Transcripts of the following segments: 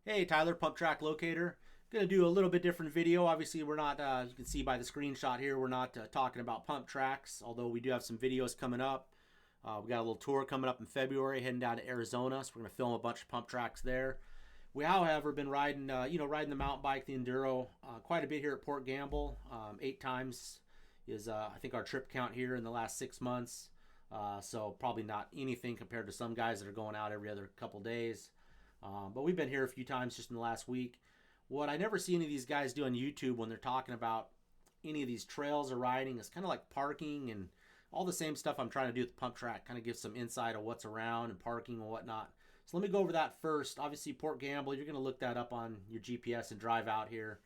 Hey, Tyler, Track Locator. Gonna do a little bit different video. Obviously, we're not, you can see by the screenshot here, we're not talking about pump tracks, although we do have some videos coming up. We got a little tour coming up in February, heading down to Arizona, so we're gonna film a bunch of pump tracks there. We, however, been riding, riding the mountain bike, the enduro, quite a bit here at Port Gamble. 8 times is, I think, our trip count here in the last 6 months. So probably not anything compared to some guys that are going out every other couple days. But we've been here a few times just in the last week. What I never see any of these guys do on YouTube when they're talking about any of these trails or riding is kind of like parking and all the same stuff I'm trying to do with the pump track, kind of give some insight of what's around and parking and whatnot. So let me go over that first. Obviously, Port Gamble, you're going to look that up on your GPS and drive out here.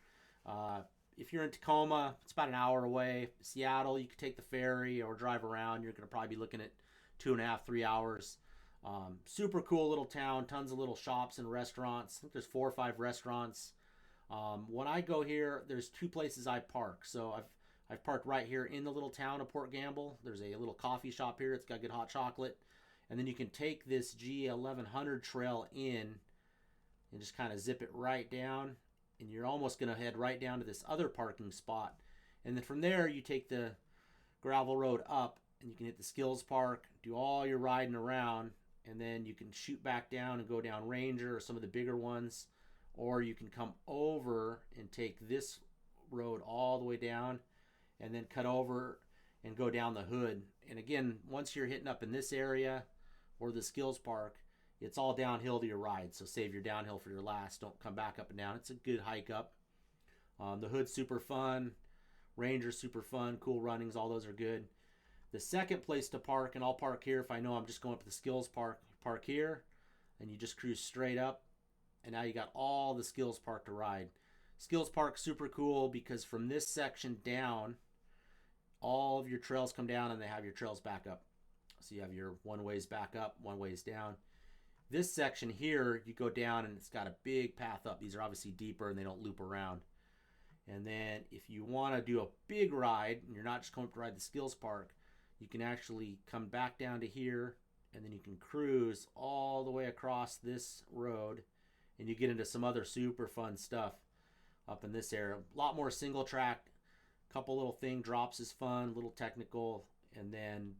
If you're in Tacoma, it's about an hour away. Seattle, you could take the ferry or drive around. You're going to probably be looking at 2.5, 3 hours. Super cool little town, tons of little shops and restaurants. I think there's 4 or 5 restaurants. When I go here, there's 2 places I park. So I've parked right here in the little town of Port Gamble. There's a little coffee shop here. It's got good hot chocolate. And then you can take this G1100 trail in and just kind of zip it right down. And you're almost going to head right down to this other parking spot. And then from there, you take the gravel road up and you can hit the skills park, do all your riding around, and then you can shoot back down and go down Ranger or some of the bigger ones, or you can come over and take this road all the way down and then cut over and go down the hood. And again, once you're hitting up in this area or the skills park, it's all downhill to your ride, so save your downhill for your last. Don't come back up and down. It's a good hike up. The hood's super fun. Ranger's super fun. Cool runnings, all those are good. The second place to park, and I'll park here if I know I'm just going up to the skills park, park here, and you just cruise straight up, and now you got all the skills park to ride. Skills park super cool because from this section down, all of your trails come down and they have your trails back up. So you have your one ways back up, one ways down. This section here, you go down and it's got a big path up. These are obviously deeper and they don't loop around. And then if you want to do a big ride and you're not just going to ride the skills park, you can actually come back down to here and then you can cruise all the way across this road and you get into some other super fun stuff up in this area. A lot more single track, couple little thing drops is fun, little technical, and then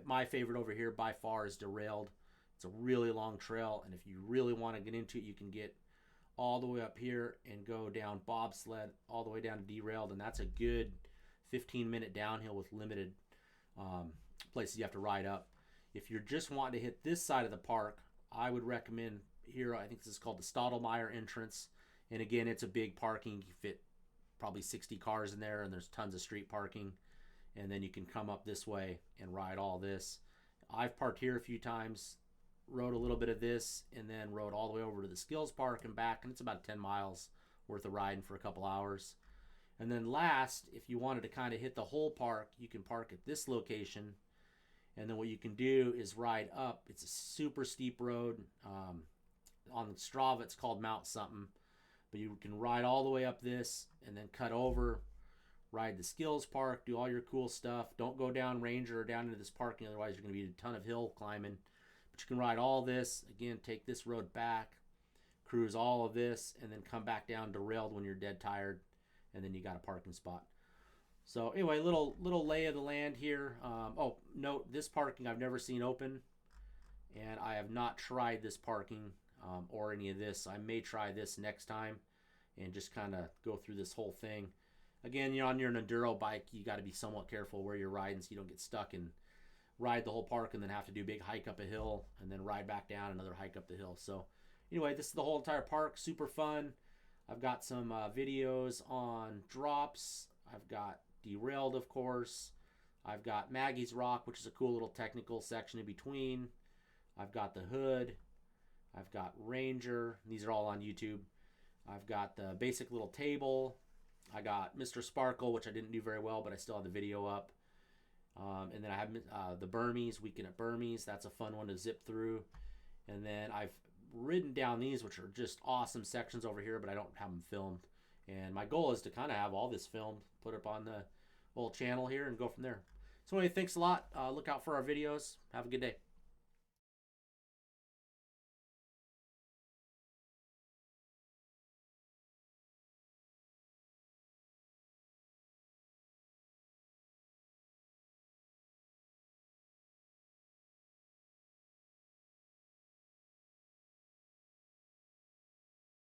my favorite over here by far is derailed. It's a really long trail, and if you really want to get into it, you can get all the way up here and go down bobsled all the way down to derailed, and that's a good 15-minute downhill with limited places you have to ride up. If you're just wanting to hit this side of the park, I would recommend here, I think this is called the Stottlemeyer entrance, and again, it's a big parking. You fit probably 60 cars in there, and there's tons of street parking, and then you can come up this way and ride all this. I've parked here a few times, rode a little bit of this, and then rode all the way over to the skills park and back, and it's about 10 miles worth of riding for a couple hours. And then last, if you wanted to kind of hit the whole park, you can park at this location, and then what you can do is ride up. It's a super steep road. On Strava, it's called Mount something, but you can ride all the way up this and then cut over, ride the skills park, do all your cool stuff. Don't go down Ranger or down into this parking, otherwise you're going to be a ton of hill climbing. But you can ride all this, again, take this road back, cruise all of this, and then come back down derailed when you're dead tired, and then you got a parking spot. So anyway, little lay of the land here. Oh, note, this parking I've never seen open, and I have not tried this parking or any of this. I may try this next time and just kind of go through this whole thing. Again, on your enduro bike, you got to be somewhat careful where you're riding so you don't get stuck and ride the whole park and then have to do a big hike up a hill and then ride back down another hike up the hill. So anyway, this is the whole entire park. Super fun. I've got some videos on drops. I've got derailed, of course. I've got Maggie's Rock, which is a cool little technical section in between. I've got the hood. I've got Ranger. These are all on YouTube. I've got the basic little table. I got Mr. Sparkle, which I didn't do very well, but I still have the video up. And then I have the Burmese, Weekend at Burmese. That's a fun one to zip through. And then I've ridden down these, which are just awesome sections over here, but I don't have them filmed. And my goal is to kind of have all this filmed, put up on the whole channel here, and go from there. So anyway, thanks a lot. Look out for our videos. Have a good day.